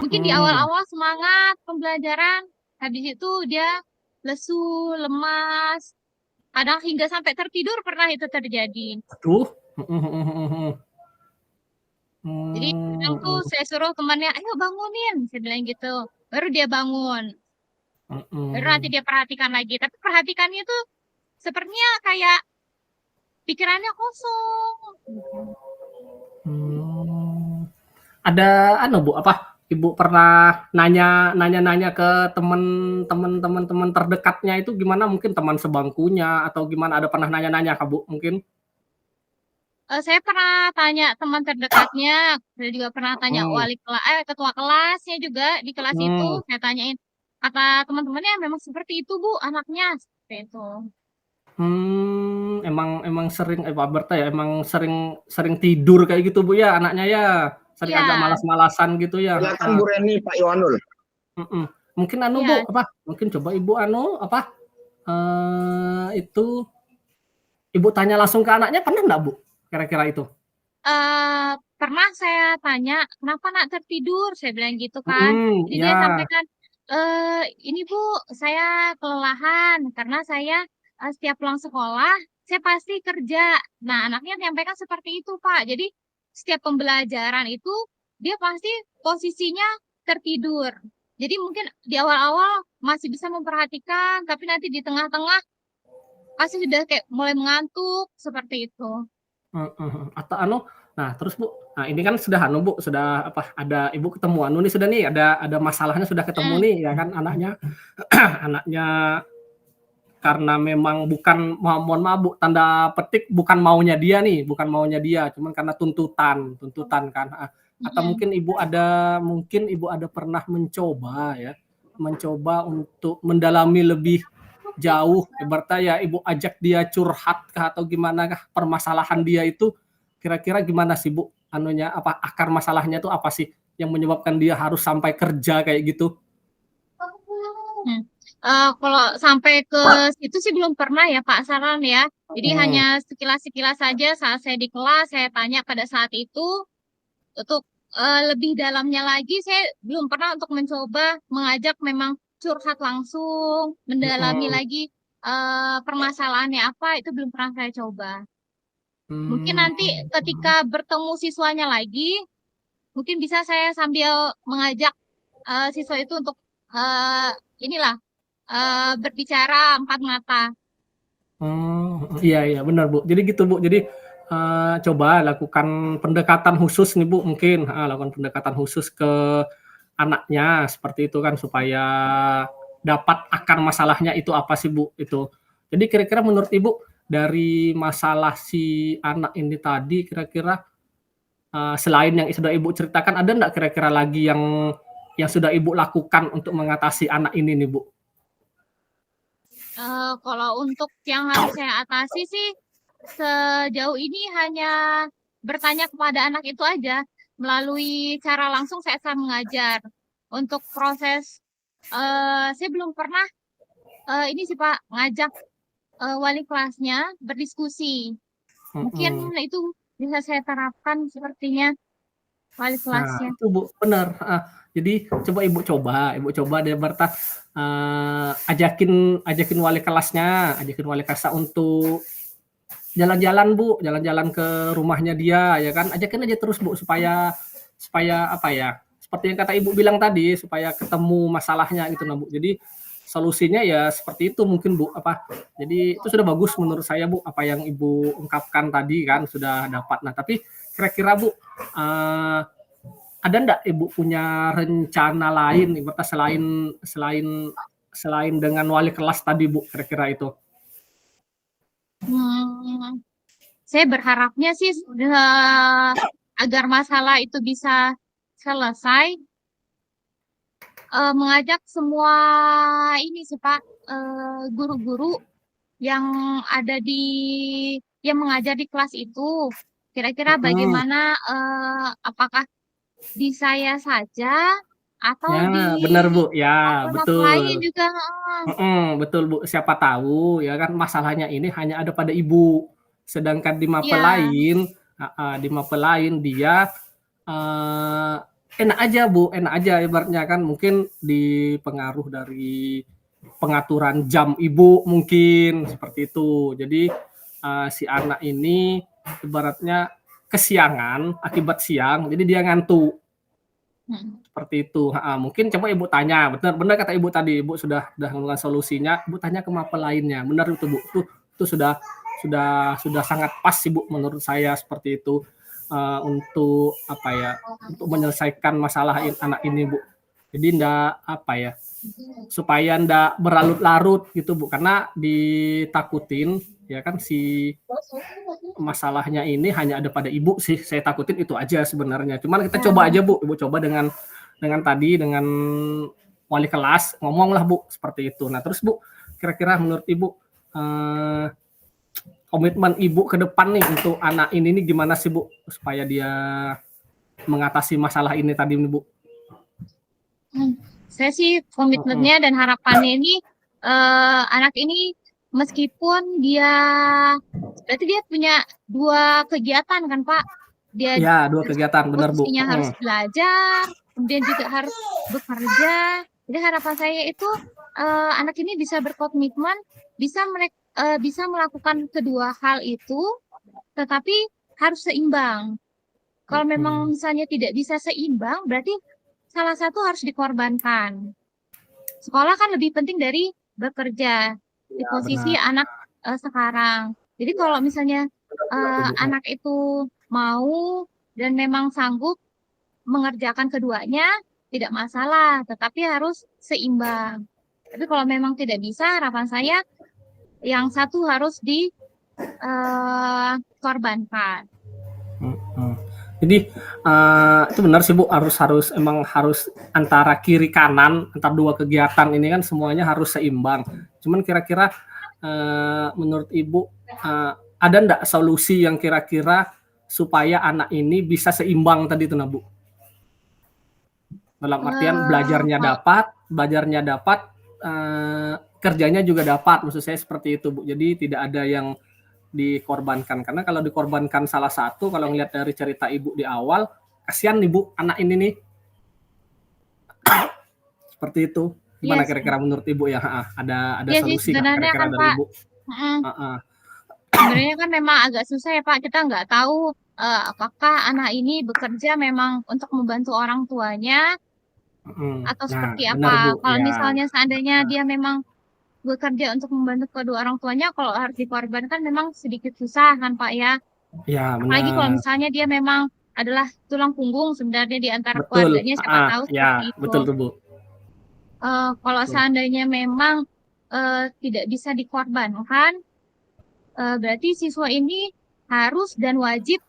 Mungkin di Mhm. awal-awal semangat pembelajaran, habis itu dia lesu, lemas, kadang hingga sampai tertidur pernah itu terjadi. Aduh, mhm mhm mhm mhm. Jadi kadang tuh Mhm. saya suruh temannya, "Ayo bangunin," saya bilang gitu. Baru dia bangun, baru nanti Mhm. dia perhatikan lagi. Tapi perhatikannya tuh sepertinya kayak pikirannya kosong gitu. Mmm. Ada anu Bu, apa, Ibu pernah nanya-nanya ke temen terdekatnya itu gimana? Mungkin teman sebangkunya atau gimana? Ada pernah nanya-nanya kah Bu, mungkin? Saya pernah tanya teman terdekatnya, saya juga pernah tanya Mhm, ketua kelasnya juga di kelas itu, mhm. saya tanyain, kata teman-temannya memang seperti itu Bu anaknya, seperti itu. Emang emang sering berarti ya emang sering sering tidur kayak gitu Bu ya anaknya ya? Sering agak Iya, malas-malasan gitu ya? Silakan Heeh, Bu Reni, Pak Yohanul. mhm. Mungkin anu Bu, iya. apa, mungkin coba Ibu anu, apa, itu Ibu tanya langsung ke anaknya pernah nggak Bu, kira-kira itu? Pernah saya tanya, "Kenapa Nak tertidur?" Saya bilang gitu kan. Mhm, Jadi dia iya. sampaikan, "Ini Bu, saya kelelahan karena saya, setiap pulang sekolah, saya pasti kerja." Nah, anaknya menyampaikan seperti itu, Pak. Jadi setiap pembelajaran itu dia pasti posisinya tertidur. Jadi mungkin di awal-awal masih bisa memperhatikan, tapi nanti di tengah-tengah pasti sudah kayak mulai mengantuk, seperti itu. Heeh heeh. Atau anu, nah terus Bu, nah ini kan sudah anu Bu, sudah apa, ada Ibu ketemu anu nih sudah nih, ada masalahnya sudah ketemu Mhm, nih ya kan anaknya anaknya karena memang bukan mohon maaf Bu, tanda petik bukan maunya dia nih, bukan maunya dia, cuman karena tuntutan tuntutan kan, heeh. Atau mhm. mungkin Ibu ada pernah mencoba ya, mencoba untuk mendalami lebih jauh, ibaratnya ya Ibu ajak dia curhat kah atau gimana kah, permasalahan dia itu kira-kira gimana sih Bu, anunya, apa, akar masalahnya tuh apa sih yang menyebabkan dia harus sampai kerja kayak gitu? Hmm, kalau sampai ke situ sih belum pernah ya Pak saran ya. Jadi hanya Mhm, sekilas-sekilas saja saat saya di kelas, saya tanya pada saat itu, untuk, lebih dalamnya lagi saya belum pernah untuk mencoba mengajak memang curhat langsung, mendalami mhm, lagi, permasalahannya apa, itu belum pernah saya coba. Mungkin mmm, nanti ketika bertemu siswanya lagi, mungkin bisa saya sambil mengajak, siswa itu untuk, eee, inilah, berbicara empat mata. iya iya, benar Bu. Jadi gitu Bu, jadi, coba lakukan pendekatan khusus nih Bu mungkin, heeh, lakukan pendekatan khusus ke anaknya, seperti itu kan supaya dapat akar masalahnya itu apa sih Bu, itu. Jadi kira-kira menurut Ibu, dari masalah si anak ini tadi kira-kira, selain yang sudah Ibu ceritakan, ada nggak kira-kira lagi yang sudah Ibu lakukan untuk mengatasi anak ini nih Bu? Kalau untuk yang harus saya atasi sih, sejauh ini hanya bertanya kepada anak itu aja, melalui cara langsung saya akan mengajar. Untuk proses, saya belum pernah, ini sih Pak, ngajak, wali kelasnya berdiskusi. Mungkin Mhm. itu bisa saya terapkan sepertinya, wali Nah, kelasnya. itu Bu, bener, heeh. Jadi Ibu coba deh ajakin ajakin ajakin wali kelasnya untuk jalan-jalan Bu, jalan-jalan ke rumahnya dia ya kan, ajakin aja terus Bu, supaya supaya apa ya, seperti yang kata Ibu bilang tadi, supaya ketemu masalahnya gitu nah Bu. Jadi solusinya ya seperti itu mungkin Bu, apa, jadi itu sudah bagus menurut saya Bu, apa yang Ibu ungkapkan tadi kan sudah dapat. Nah tapi kira-kira Bu, eee ada ndak Ibu punya rencana lain ibaratnya selain selain dengan wali kelas tadi Bu, kira-kira itu? Hmm, saya berharapnya sih, agar masalah itu bisa selesai, mengajak semua ini sih Pak, guru-guru yang ada di yang mengajar di kelas itu, kira-kira Mhm, bagaimana, apakah di saya saja atau ya di bener Bu, ya anak lain betul, juga heeh. betul Bu, siapa tahu ya kan masalahnya ini hanya ada pada Ibu, sedangkan di mapel Iya, lain heeh, di mapel lain dia, eee enak aja Bu, enak aja ibaratnya kan mungkin dipengaruh dari pengaturan jam ibu mungkin seperti itu. Jadi si anak ini ibaratnya kesiangan akibat siang, jadi dia ngantuk Hmm. seperti itu. Mungkin coba ibu tanya, benar benar kata ibu tadi, ibu sudah menemukan solusinya, ibu tanya ke mapel lainnya, benar itu Bu, itu sudah sangat pas ibu menurut saya seperti itu. Untuk apa ya, untuk menyelesaikan masalah anak ini Bu. Jadi ndak apa ya, supaya ndak berlarut-larut gitu Bu, karena ditakutin ya kan si masalahnya ini hanya ada pada ibu sih, saya takutin itu aja sebenarnya. Cuman kita coba aja Bu, ibu coba dengan wali kelas ngomonglah Bu seperti itu. Nah terus Bu, kira-kira menurut ibu komitmen ibu ke depan nih untuk anak ini nih gimana sih Bu supaya dia mengatasi masalah ini tadi nih Bu? Saya sih komitmennya dan harapannya ini anak ini meskipun dia berarti dia punya 2 kegiatan kan Pak? Dia Ya, 2 kegiatan, benar Bu. posisinya harus belajar, kemudian juga harus bekerja. Jadi harapan saya itu anak ini bisa berkomitmen, bisa melakukan kedua hal itu, tetapi harus seimbang. Kalau memang misalnya tidak bisa seimbang, berarti salah satu harus dikorbankan. Sekolah kan lebih penting dari bekerja di Ya, posisi benar. anak sekarang. Jadi kalau misalnya anak itu mau dan memang sanggup mengerjakan keduanya, tidak masalah, tetapi harus seimbang. Tapi kalau memang tidak bisa, harapan saya yang satu harus dikorbankan. Jadi itu benar sih Bu, harus antara kiri kanan, antara 2 kegiatan ini kan semuanya harus seimbang. Cuman kira-kira menurut Ibu ada ndak solusi yang kira-kira supaya anak ini bisa seimbang tadi tuh nah Bu? Dalam artian belajarnya dapat, kerjanya juga dapat, maksud saya seperti itu Bu. Jadi tidak ada yang dikorbankan, karena kalau dikorbankan salah satu, kalau ngelihat dari cerita ibu di awal, kasihan nih Bu, anak ini nih. Seperti itu. Iya Gimana sih. kira-kira menurut Ibu ya? Ada Iya sih solusi nggak sebenarnya kira-kira kan dari Pak. Ibu? Mm, Heeh. Sebenarnya kan memang agak susah ya Pak. Kita nggak tahu apakah anak ini bekerja memang untuk membantu orang tuanya atau Nah, seperti benar apa. Bu. Kalau Ya. misalnya seandainya dia memang bekerja untuk membantu kedua orang tuanya, kalau harus dikorbankan memang sedikit susah kan Pak ya. Ya, Apalagi kalau benar. misalnya dia memang adalah tulang punggung sebenarnya di antara Betul. keluarganya, siapa tahu seperti Ya, itu. betul tuh Bu. Kalau Betul. seandainya memang tidak bisa dikorbankan, berarti siswa ini harus dan wajib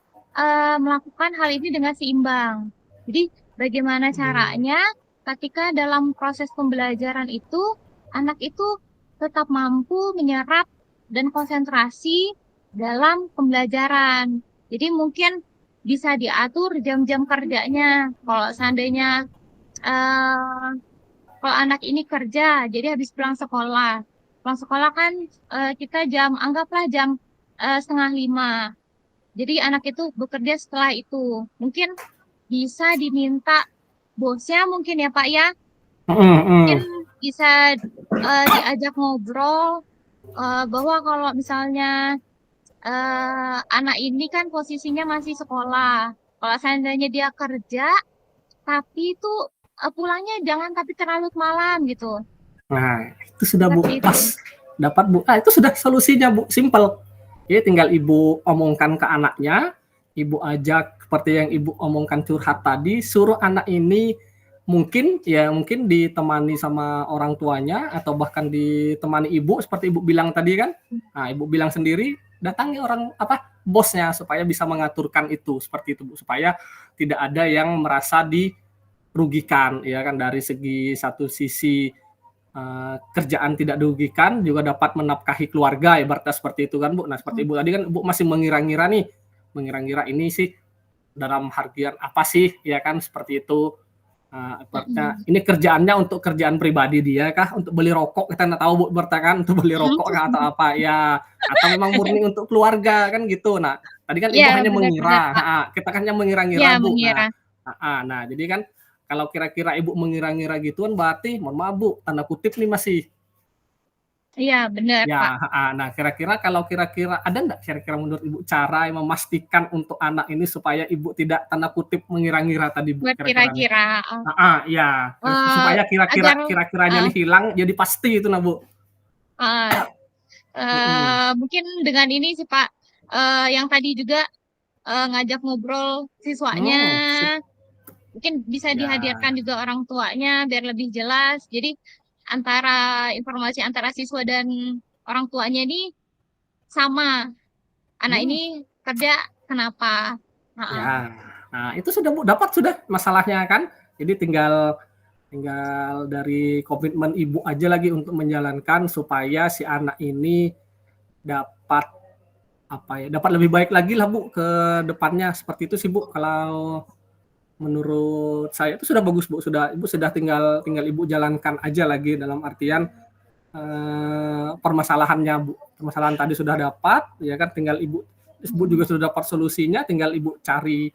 melakukan hal ini dengan seimbang. Jadi, bagaimana caranya ketika dalam proses pembelajaran itu, anak itu tetap mampu menyerap dan konsentrasi dalam pembelajaran. Jadi, mungkin bisa diatur jam-jam kerjanya. Kalau seandainya eh, kalau anak ini kerja, jadi habis pulang sekolah. Pulang sekolah kan kita anggaplah jam 4:30. Jadi anak itu bekerja setelah itu. Mungkin bisa diminta bosnya mungkin ya Pak ya. Mungkin bisa diajak ngobrol bahwa kalau misalnya anak ini kan posisinya masih sekolah. Kalau seandainya dia kerja, tapi itu pulangnya jangan tapi terlalu malam gitu. Nah, itu sudah Bu, Seperti itu. pas. Dapat Bu. Itu sudah solusinya Bu, simple. Jadi tinggal Ibu omongkan ke anaknya, Ibu ajak seperti yang Ibu omongkan curhat tadi, suruh anak ini mungkin ditemani sama orang tuanya atau bahkan ditemani Ibu seperti Ibu bilang tadi kan. Nah, Ibu bilang sendiri datangi bosnya supaya bisa mengaturkan itu seperti itu Bu, supaya tidak ada yang merasa dirugikan ya kan dari satu sisi kerjaan tidak dirugikan juga dapat menafkahi keluarga ibaratnya seperti itu kan Bu. Nah seperti Ibu tadi kan Ibu masih mengira-ngira ini sih dalam hargian apa sih ya kan seperti itu. Ibaratnya ini kerjaannya untuk kerjaan pribadi dia kah untuk beli rokok kita nggak tahu Bu bertakan untuk beli rokok kah atau apa ya atau memang murni untuk keluarga kan gitu. Nah tadi kan Iya, Ibu hanya benar-benar mengira, Pak. kita kan hanya Iya, mengira-ngira Bu. Nah mengira. Nah, jadi kan kalau kira-kira Ibu mengira-ngira gituan berarti mohon maaf Bu, tanda kutip nih masih Iya, benar, ya, Pak. Nah, kira-kira ada nggak kira-kira menurut Ibu cara yang memastikan untuk anak ini supaya Ibu tidak tanda kutip mengira-ngira tadi Bu, Buat kira-kira nih? kira-kira, Iya, eee, supaya agar kira-kiranya heeh, nih hilang jadi pasti itu nah Bu. heeh, Mhm. mungkin dengan ini sih, Pak, yang tadi juga, ngajak ngobrol siswanya, Sip. mungkin bisa Ya, dihadirkan juga orang tuanya biar lebih jelas. Jadi antara informasi antara siswa dan orang tuanya ini sama, anak mmm, ini kerja kenapa, heeh, ya. Nah, itu sudah Bu, dapat sudah masalahnya kan. Jadi tinggal tinggal dari komitmen Ibu aja lagi untuk menjalankan supaya si anak ini dapat apa ya, dapat lebih baik lagi lah Bu ke depannya, seperti itu sih Bu, kalau menurut saya itu sudah bagus Bu, Ibu sudah tinggal tinggal Ibu jalankan aja lagi dalam artian, permasalahannya Bu, permasalahan tadi sudah dapat, ya kan tinggal Ibu juga mhm, sudah dapat solusinya, tinggal Ibu cari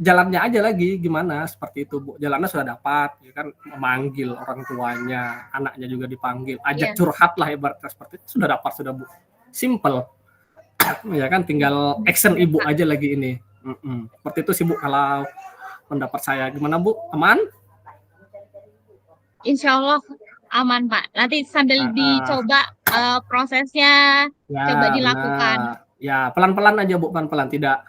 jalannya aja lagi gimana, seperti itu Bu. Jalannya sudah dapat, ya kan memanggil orang tuanya, anaknya juga dipanggil, ajak iya, curhat lah ibaratnya seperti itu, sudah dapat sudah Bu. Simple. Ya kan tinggal action bener, Ibu Kak. aja lagi ini. Seperti itu sih Bu kalau pendapat saya. Gimana Bu? Aman? Insyaallah aman, Pak. Nanti sambil Heeh. dicoba, prosesnya, coba Ya dilakukan. benar. Ya pelan-pelan aja Bu, pelan-pelan tidak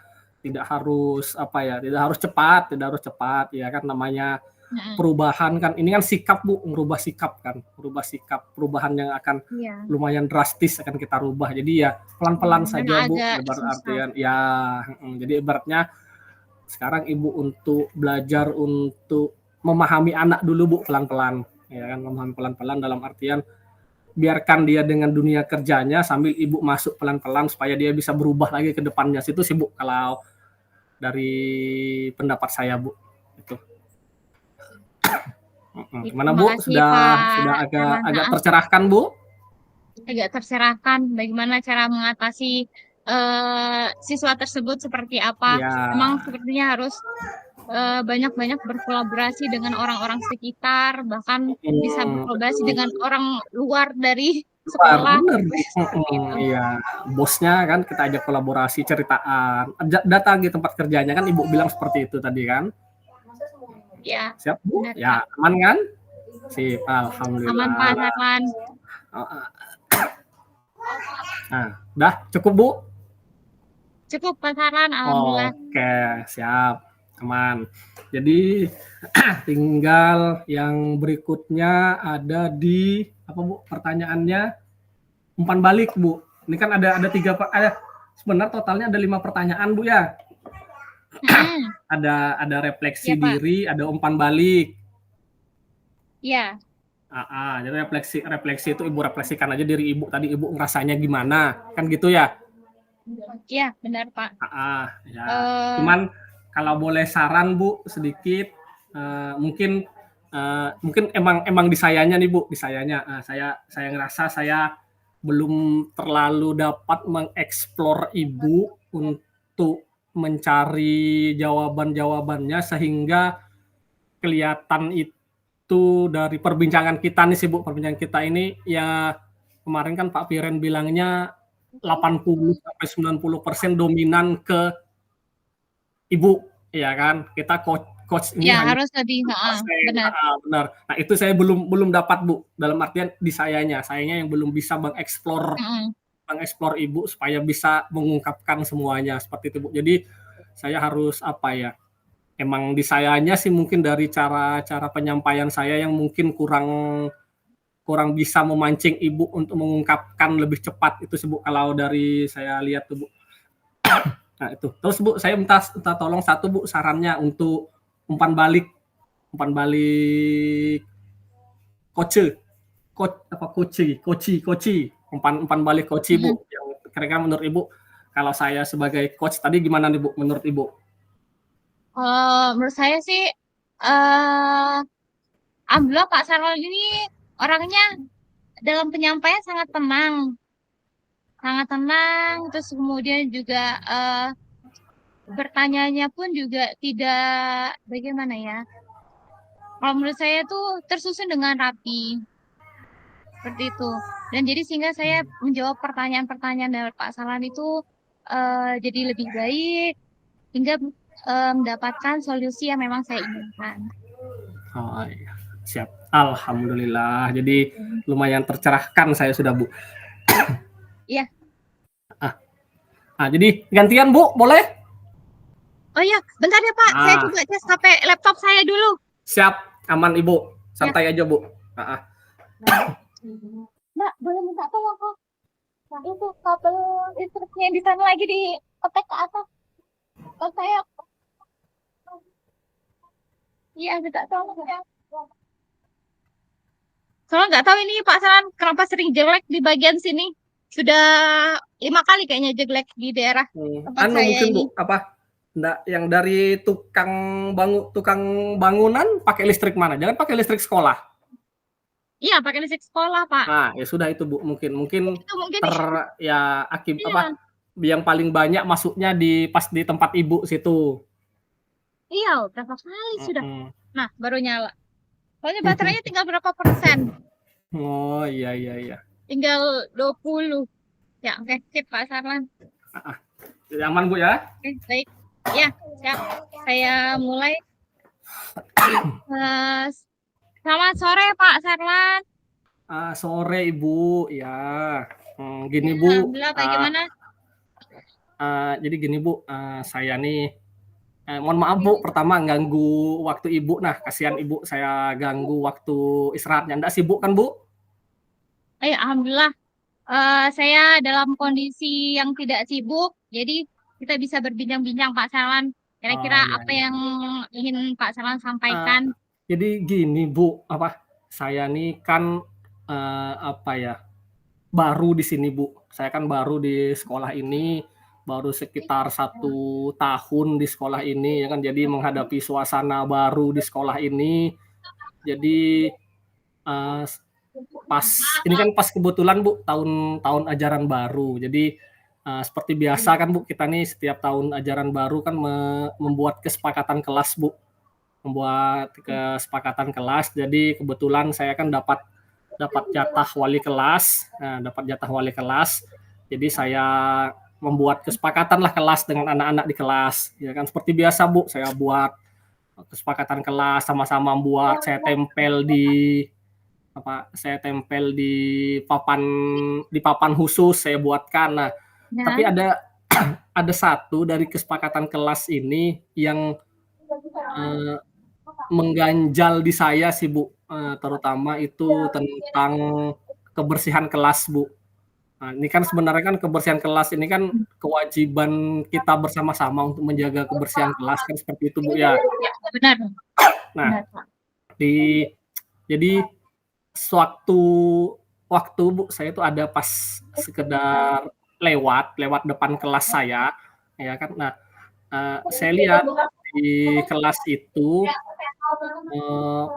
harus apa ya, tidak harus cepat ya kan namanya Mhm, perubahan kan ini kan sikap Bu, merubah sikap, perubahan yang akan iya, lumayan drastis akan kita rubah. Jadi ya pelan-pelan dan saja Bu, agak ibarat susah. artian ya jadi ibaratnya sekarang Ibu untuk belajar untuk memahami anak dulu Bu, pelan-pelan, ya kan, memahami pelan-pelan dalam artian biarkan dia dengan dunia kerjanya sambil Ibu masuk pelan-pelan supaya dia bisa berubah lagi ke depannya. Situ sih Bu, kalau dari pendapat saya Bu, itu. Gimana Terima Bu, kasih, sudah Pak, agak saran agak heeh, tercerahkan Bu? agak tercerahkan bagaimana cara mengatasi, siswa tersebut seperti apa. Ya, Memang sepertinya harus, banyak-banyak berkolaborasi dengan orang-orang sekitar, bahkan bisa berkolaborasi betul. dengan orang luar dari Luar, sekolah, bener Bu, seperti itu. iya. Bosnya kan kita ajak kolaborasi, ceritaan, datang di tempat kerjanya kan Ibu bilang seperti itu tadi kan? Iya, Siap Bu? benar, Pak. Ya, aman kan? Sip, Aman, Pak, alhamdulillah. saran. Heeh. Nah, udah cukup Bu? Cukup, Pak, saran, alhamdulillah. Oke, siap, aman. Jadi tinggal yang berikutnya ada di apa Bu pertanyaannya? Umpan balik Bu. Ini kan ada tiga ada sebenarnya totalnya ada 5 pertanyaan Bu ya. Mhm, Ada refleksi iya, Pak. diri, ada umpan balik. Iya, Jadi refleksi refleksi itu Ibu refleksikan aja diri Ibu tadi Ibu ngerasanya gimana, kan gitu ya? iya, benar, Pak. Ya. Eee, Cuman kalau boleh saran Bu sedikit, mungkin mungkin emang di sayanya nih Bu, di sayanya. Saya ngerasa saya belum terlalu dapat mengeksplor Ibu untuk mencari jawaban-jawabannya sehingga kelihatan itu dari perbincangan kita nih sih Bu, perbincangan kita ini ya kemarin kan Pak Piren bilangnya 80 sampai 90% dominan ke Ibu, ya kan? Kita coach ini iya hanya harus lebih heeh, 10%, benar, benar. Nah, itu saya belum belum dapat, Bu, dalam artian di sayanya yang belum bisa mhm, mengeksplor Ibu supaya bisa mengungkapkan semuanya, seperti itu, Bu. Jadi saya harus apa ya, emang di sayanya sih mungkin dari cara penyampaian saya yang mungkin kurang kurang bisa memancing Ibu untuk mengungkapkan lebih cepat itu sih, Bu, kalau dari saya lihat tuh, Bu. Nah itu. Terus Bu, saya minta tolong satu Bu sarannya untuk umpan balik umpan balik coach, coach, umpan umpan balik coach mhm. Bu. Yang kira-kira menurut Ibu kalau saya sebagai coach tadi gimana nih Bu menurut Ibu? Menurut saya sih, eee, alhamdulillah Pak Sarul ini orangnya dalam penyampaian sangat tenang, terus kemudian juga, bertanyanya pun juga tidak bagaimana ya. Kalau menurut saya tuh tersusun dengan rapi seperti itu. Dan jadi sehingga saya menjawab pertanyaan-pertanyaan dari Pak Salan itu jadi lebih baik hingga mendapatkan solusi yang memang saya inginkan. Oh iya, siap. Alhamdulillah. Jadi lumayan tercerahkan saya sudah Bu. Iya. Jadi gantian Bu, boleh? Oh iya, bentar ya Pak. Saya Ah, coba cas HP laptop saya dulu. siap, aman Ibu. Ya. Santai aja Bu. Mbak, boleh minta tolong kok. Nah, itu kabel listriknya di sana lagi di petek ke atas. Kalau saya, iya minta tolong ya. Soalnya nggak tahu ini Pak Salan kenapa sering jelek di bagian sini. Sudah 5 kali kayaknya jelek di daerah tempat saya Mungkin ini. Bu, apa? Nggak, yang dari tukang bangunan pakai listrik mana? Jangan pakai listrik sekolah. Iya, pakai listrik sekolah, Pak. Nah, ya sudah itu Bu, mungkin Itu mungkin ter ya apa iya, yang paling banyak masuknya pas di tempat Ibu situ. iya, berapa kali sudah. Mm-mm. Nah, baru nyala. Soalnya baterainya tinggal berapa persen? Oh iya iya iya. Tinggal 20. Ya, oke, sip Pak Sarlan. Aman Bu ya? Oke, baik. Ya, siap. Saya mulai. Eh, Selamat sore Pak Sarlan. Sore Ibu, ya. Gini Ya, Bu, alhamdulillah bagaimana? jadi gini Bu, saya nih mohon maaf Bu, pertama ganggu waktu Ibu. Nah, kasihan Ibu saya ganggu waktu istirahatnya. Nggak sibuk kan Bu? Alhamdulillah. Saya dalam kondisi yang tidak sibuk, jadi kita bisa berbincang-bincang Pak Sarlan. Oh Kira-kira iya apa iya. yang ingin Pak Sarlan Uh, sampaikan? jadi gini Bu, saya nih kan apa ya baru di sini Bu. Saya kan baru di sekolah ini, baru sekitar 1 tahun di sekolah ini ya kan. Jadi menghadapi suasana baru di sekolah ini. Jadi uh, pas ini kan pas kebetulan Bu tahun ajaran baru. Jadi seperti biasa kan Bu, kita nih setiap tahun ajaran baru kan membuat kesepakatan kelas Bu, jadi kebetulan saya kan dapat dapat jatah wali kelas. Nah, dapat jatah wali kelas, jadi saya membuat kesepakatan lah kelas dengan anak-anak di kelas ya kan. Seperti biasa Bu, saya buat kesepakatan kelas, sama-sama buat, saya tempel di papan khusus saya buatkan. Nah, Ya. tapi ada satu dari kesepakatan kelas ini yang eh, mengganjal di saya sih Bu, terutama itu tentang kebersihan kelas Bu. Nah, ini kan sebenarnya kan kebersihan kelas ini kan kewajiban kita bersama-sama untuk menjaga kebersihan kelas kan, seperti itu Bu ya. Ya, benar. Nah, Benar, Pak. di jadi sewaktu waktu Bu, saya itu ada pas sekedar lewat depan kelas saya ya kan. Nah, saya lihat di kelas itu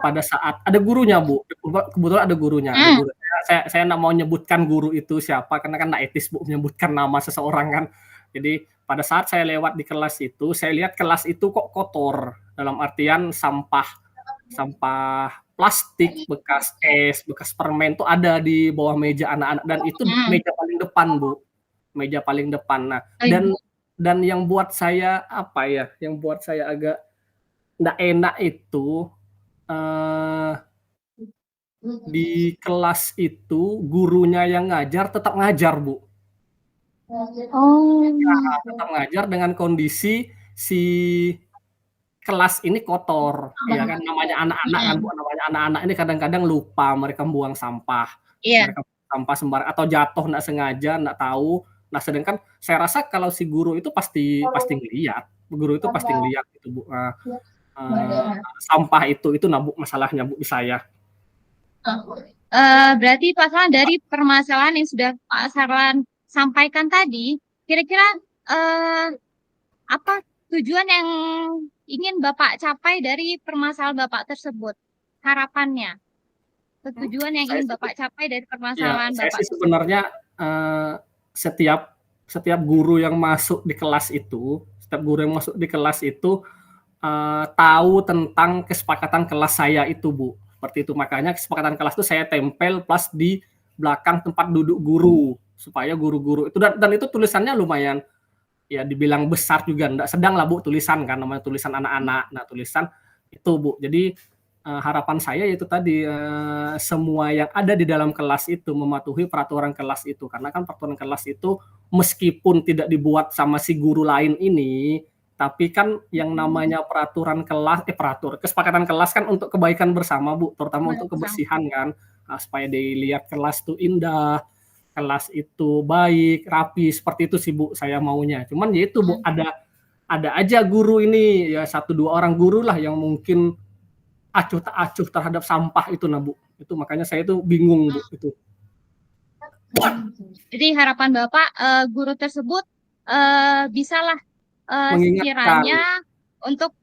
pada saat ada gurunya Bu, kebetulan ada gurunya, Hmm. saya nggak mau nyebutkan guru itu siapa karena kan nggak etis Bu menyebutkan nama seseorang kan. Jadi pada saat saya lewat di kelas itu, saya lihat kelas itu kok kotor, dalam artian sampah sampah plastik, bekas es, bekas permen tuh ada di bawah meja anak-anak, dan itu Hmm. meja paling depan Bu, meja paling depan. Nah, Oh, iya. dan yang buat saya yang buat saya agak nggak enak itu, eh, di kelas itu gurunya yang ngajar tetap ngajar Bu. Ya, Oh. tetap ngajar dengan kondisi si kelas ini kotor, ya kan, namanya anak-anak kan Bu, Hmm. namanya anak-anak ini kadang-kadang lupa mereka buang sampah, Iya. mereka buang sampah sembarang atau jatuh nggak sengaja, nggak tahu. Nah, sedangkan saya rasa kalau si guru itu pasti pasti ngelihat, guru itu pasti ngelihat gitu Bu, eee, sampah itu nah Bu masalahnya Bu di saya. Berarti Pak Sarlan dari permasalahan yang sudah Pak Sarlan sampaikan tadi, kira-kira eh, apa tujuan yang ingin Bapak capai dari permasalahan Bapak tersebut? Harapannya, tujuan yang Saya ingin sih Bapak capai dari Ya, permasalahan saya Bapak sih tersebut. sebenarnya, setiap setiap guru yang masuk di kelas itu, Setiap guru yang masuk di kelas itu tahu tentang kesepakatan kelas saya itu, Bu. Seperti itu. Makanya kesepakatan kelas itu saya tempel plus di belakang tempat duduk guru supaya guru-guru itu dan itu tulisannya lumayan ya dibilang besar juga enggak sedang lah Bu tulisan kan namanya tulisan anak-anak. Nah, tulisan itu Bu. Jadi harapan saya yaitu tadi semua yang ada di dalam kelas itu mematuhi peraturan kelas itu karena kan peraturan kelas itu meskipun tidak dibuat sama si guru lain ini tapi kan yang namanya peraturan kelas kesepakatan kelas kan untuk kebaikan bersama Bu terutama untuk kebersihan kan supaya dilihat kelas itu indah kelas itu baik rapi seperti itu sih Bu saya maunya cuman ya itu Bu ada aja guru ini ya 1-2 orang guru lah yang mungkin acuh tak acuh terhadap sampah itu nah Bu. Itu makanya saya itu bingung Bu itu. Jadi harapan Bapak guru tersebut bisalah sekiranya untuk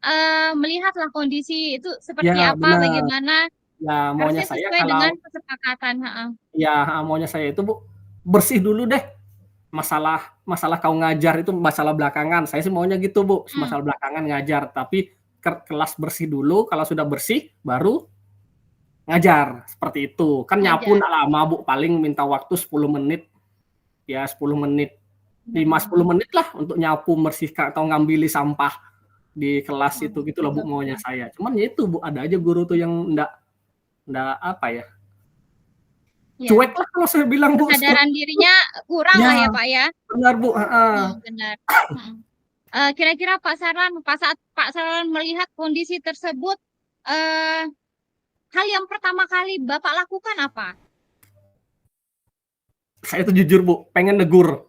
melihatlah kondisi itu seperti Ya, apa, benar. bagaimana Ya, maunya harusnya saya sesuai kalau dengan kesepakatan. ya maunya saya itu Bu bersih dulu deh. Masalah kau ngajar itu masalah belakangan. Saya sih maunya gitu Bu, masalah belakangan ngajar. Tapi kelas bersih dulu. Kalau sudah bersih, baru ngajar seperti itu. Kan nyapu nggak lama Bu, paling minta waktu 10 menit. Ya 10 menit 5-10 menit lah untuk nyapu, membersihkan atau ngambili sampah di kelas itu gitu loh Bu maunya saya. Cuman ya itu Bu, ada aja guru tuh yang enggak apa ya? Cuek lah kalau saya bilang Bu. Kesadaran dirinya kurang lah ya Pak ya. Benar Bu. Benar. Kira-kira Pak saat Pak Saran melihat kondisi tersebut, hal yang pertama kali Bapak lakukan apa? Saya tuh jujur Bu, pengen negur.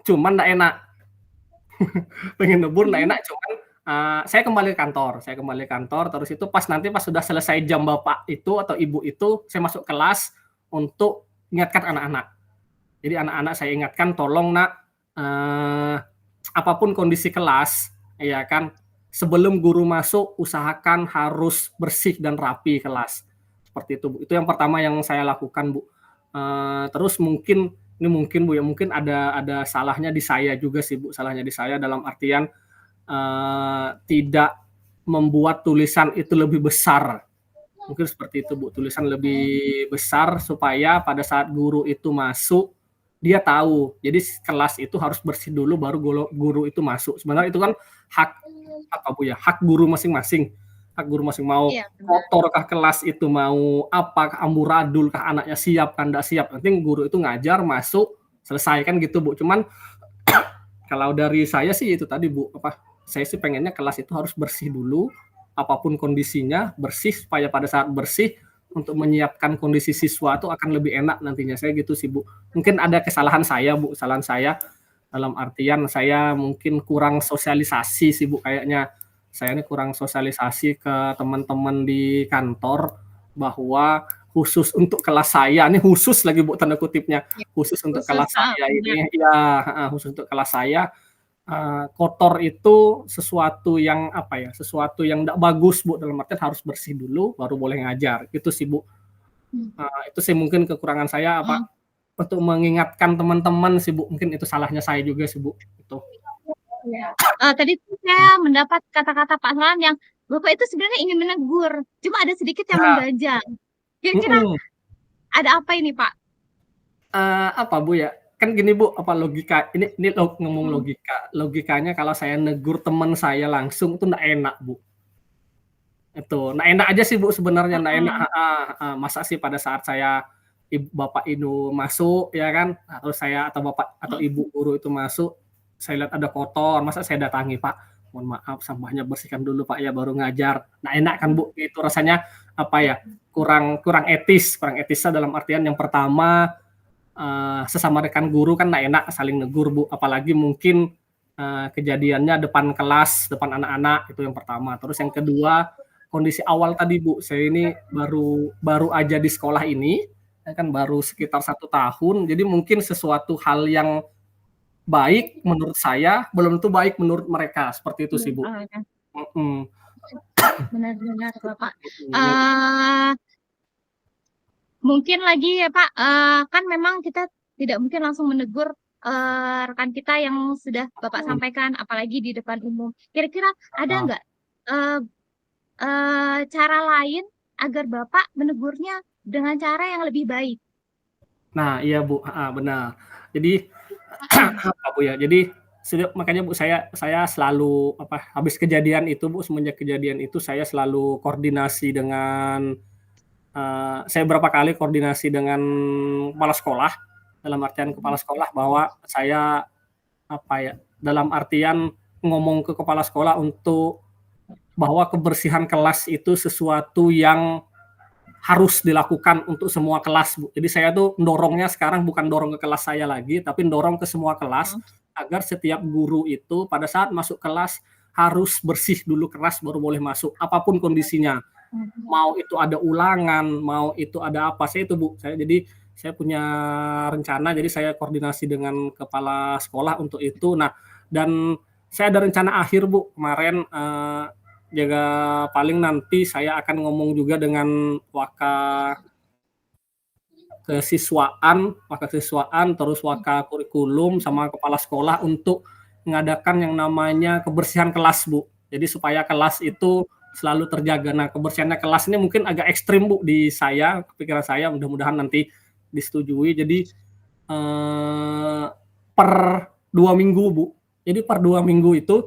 Cuman nggak enak. Pengen negur nggak enak, cuman saya kembali ke kantor, terus itu nanti pas sudah selesai jam Bapak itu atau Ibu itu, saya masuk kelas untuk ingatkan anak-anak. Jadi anak-anak saya ingatkan, tolong nak, apapun kondisi kelas, ya kan, sebelum guru masuk, usahakan harus bersih dan rapi kelas. Seperti itu Bu. Itu yang pertama yang saya lakukan Bu. Terus mungkin Bu ya, mungkin ada salahnya di saya juga sih Bu, salahnya di saya dalam artian tidak membuat tulisan itu lebih besar. Mungkin seperti itu Bu, tulisan lebih besar supaya pada saat guru itu masuk, dia tahu. Jadi kelas itu harus bersih dulu baru guru itu masuk. Sebenarnya itu kan hak Bu ya, hak guru masing-masing. Hak guru masing mau kotorkah kelas itu, mau apakah amburadulkah anaknya siap kan enggak siap. Penting guru itu ngajar, masuk, selesai kan gitu Bu. Cuman kalau dari saya sih itu tadi Bu, saya sih pengennya kelas itu harus bersih dulu, apapun kondisinya, bersih supaya pada saat bersih untuk menyiapkan kondisi siswa itu akan lebih enak nantinya. Saya gitu sih Bu. Mungkin ada kesalahan saya Bu, kesalahan saya dalam artian saya mungkin kurang sosialisasi sih Bu kayaknya. Saya ini kurang sosialisasi ke teman-teman di kantor bahwa khusus untuk kelas saya, ini khusus lagi Bu tanda kutipnya, khusus untuk kelas saya ini ya, khusus untuk kelas saya kotor itu sesuatu yang sesuatu yang enggak bagus Bu, dalam artian harus bersih dulu baru boleh ngajar, gitu sih Bu. Itu sih mungkin kekurangan saya untuk mengingatkan teman-teman sih Bu, mungkin itu salahnya saya juga sih Bu, itu. Tadi saya mendapat kata-kata Pak Saran yang Bapak itu sebenarnya ingin menegur, cuma ada sedikit yang mengganjal. Kira-kira ada apa ini Pak? Apa Bu ya, kan gini Bu, logika ini ngomong logikanya kalau saya negur teman saya langsung itu enggak enak Bu. Itu, enggak enak aja sih Bu sebenarnya, enggak enak masa sih pada saat saya Bapak itu masuk ya kan, terus saya atau Bapak atau Ibu guru itu masuk, saya lihat ada kotor, masa saya datangi, "Pak, mohon maaf sampahnya bersihkan dulu Pak ya baru ngajar." Nggak enak kan Bu, itu rasanya kurang etisnya dalam artian yang pertama sesama rekan guru kan nggak enak saling negur Bu, apalagi mungkin kejadiannya depan kelas, depan anak-anak, itu yang pertama. Terus yang kedua, kondisi awal tadi Bu, saya ini baru aja di sekolah ini, ya kan baru sekitar 1 tahun, jadi mungkin sesuatu hal yang baik menurut saya, belum tentu baik menurut mereka, seperti itu sih Bu. Benar Bapak. Mungkin lagi ya Pak, kan memang kita tidak mungkin langsung menegur rekan kita yang sudah Bapak sampaikan, apalagi di depan umum. Kira-kira ada Ah. nggak cara lain agar Bapak menegurnya dengan cara yang lebih baik? Nah, iya Bu, heeh, benar. Jadi Mhm. apa Bu ya, jadi makanya Bu saya selalu habis kejadian itu Bu, semenjak kejadian itu saya selalu koordinasi dengan, saya berapa kali koordinasi dengan kepala sekolah, dalam artian kepala sekolah bahwa saya dalam artian ngomong ke kepala sekolah untuk bahwa kebersihan kelas itu sesuatu yang harus dilakukan untuk semua kelas, Bu. Jadi saya tuh dorongnya sekarang bukan dorong ke kelas saya lagi, tapi dorong ke semua kelas Mhm. agar setiap guru itu pada saat masuk kelas harus bersih dulu kelas baru boleh masuk, apapun kondisinya. Mau itu ada ulangan, mau itu ada apa, saya itu Bu. Saya punya rencana, jadi saya koordinasi dengan kepala sekolah untuk itu. Nah, dan saya ada rencana akhir Bu, kemarin, jaga paling nanti saya akan ngomong juga dengan wakasiswaan, terus waka kurikulum sama kepala sekolah untuk mengadakan yang namanya kebersihan kelas, Bu. Jadi supaya kelas itu selalu terjaga. Nah, kebersihannya kelas ini mungkin agak ekstrim, Bu, di saya, pikiran saya, mudah-mudahan nanti disetujui. Jadi, per 2 minggu, Bu. Jadi per 2 minggu itu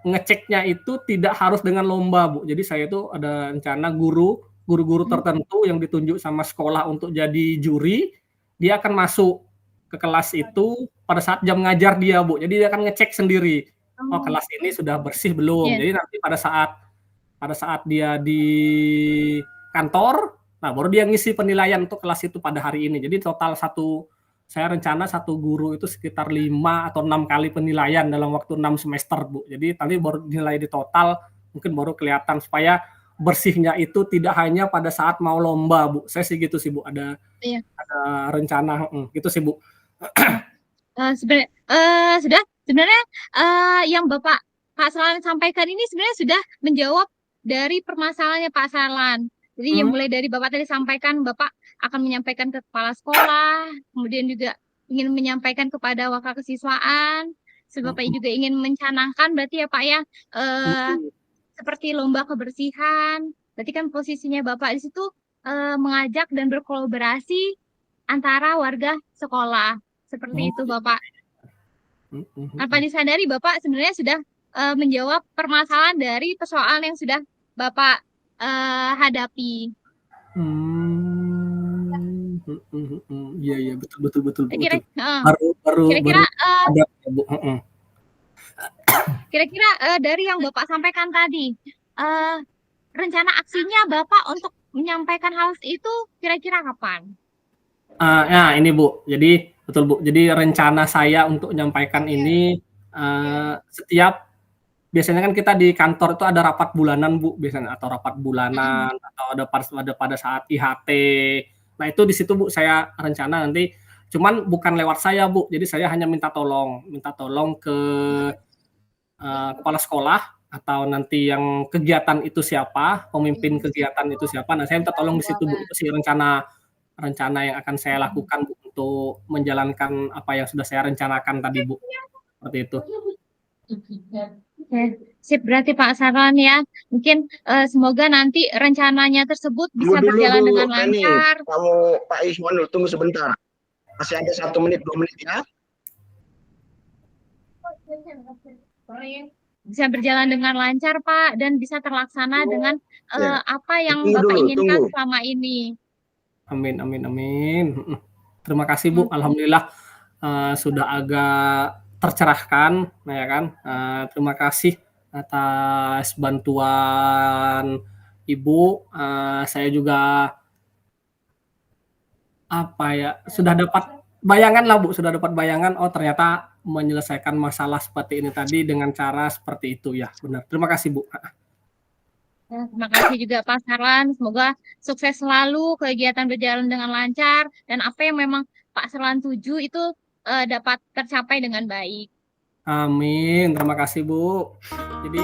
ngeceknya itu tidak harus dengan lomba, Bu. Jadi saya itu ada rencana guru-guru tertentu yang ditunjuk sama sekolah untuk jadi juri, dia akan masuk ke kelas itu pada saat jam ngajar dia, Bu. Jadi dia akan ngecek sendiri, "Oh, Oh, kelas ini sudah bersih belum?" iya. Jadi nanti pada saat dia di kantor, nah baru dia ngisi penilaian untuk kelas itu pada hari ini. Jadi total saya rencana satu guru itu sekitar 5 atau 6 kali penilaian dalam waktu 6 semester, Bu. Jadi nanti baru nilai di total, mungkin baru kelihatan supaya bersihnya itu tidak hanya pada saat mau lomba, Bu. Saya sih gitu sih, Bu, Iya. ada rencana, gitu sih, Bu. Sudah sebenarnya yang Pak Salan sampaikan ini sebenarnya sudah menjawab dari permasalahannya Pak Salan. Jadi yang Mmm, mulai dari Bapak tadi sampaikan Bapak akan menyampaikan ke kepala sekolah, kemudian juga ingin menyampaikan kepada wakil kesiswaan, Bapak mhm, juga ingin mencanangkan berarti ya Pak ya, eh, mhm, seperti lomba kebersihan. Berarti kan posisinya Bapak di situ mengajak dan berkolaborasi antara warga sekolah. oh, Seperti itu Bapak. mhm, Tanpa mhm. disadari Bapak sebenarnya sudah menjawab permasalahan dari persoalan yang sudah Bapak hadapi. Mhm, mhm. Iya, iya, betul, betul, betul, Bu, Kira betul. heeh, Baru baru kira-kira baru sadar ya, Bu, heeh. kira-kira dari yang Bapak sampaikan tadi, eh, rencana aksinya Bapak untuk menyampaikan hal itu kira-kira kapan? Nah ini Bu, jadi betul Bu, jadi rencana saya untuk menyampaikan ini, biasanya kan kita di kantor itu ada rapat bulanan Bu, biasanya atau rapat Mm-mm. bulanan atau ada pada saat IHT. Nah itu di situ Bu saya rencana nanti cuman bukan lewat saya Bu, jadi saya hanya minta tolong ke, kepala sekolah atau nanti yang kegiatan itu siapa, pemimpin kegiatan itu siapa, nah saya minta tolong di situ Bu, itu sih rencana rencana yang akan saya lakukan Bu, untuk menjalankan apa yang sudah saya rencanakan tadi Bu, seperti itu. Oke, sip berarti Pak Saron ya. Mungkin semoga nanti rencananya tersebut Tunggu bisa dulu berjalan Bu dengan Reni, lancar. kamu Pak Iswanul tunggu sebentar. Masih ada 1 menit 2 menit ya. Bisa berjalan dengan lancar, Pak, dan bisa terlaksana dengan Ya, apa yang tunggu Bapak dulu, inginkan tunggu. selama ini. Amin, amin, amin, mhm. Terima kasih Bu, Hmm. alhamdulillah, sudah agak tercerahkan, nah ya kan, terima kasih atas bantuan Ibu, saya juga apa ya, sudah dapat bayangan lah Bu, sudah dapat bayangan, oh ternyata menyelesaikan masalah seperti ini tadi dengan cara seperti itu ya, benar. Terima kasih Bu. Ya, terima kasih juga Pak Sarlan. Semoga sukses selalu, kegiatan berjalan dengan lancar, dan apa yang memang Pak Sarlan tuju itu dapat tercapai dengan baik. Amin, terima kasih Bu. Jadi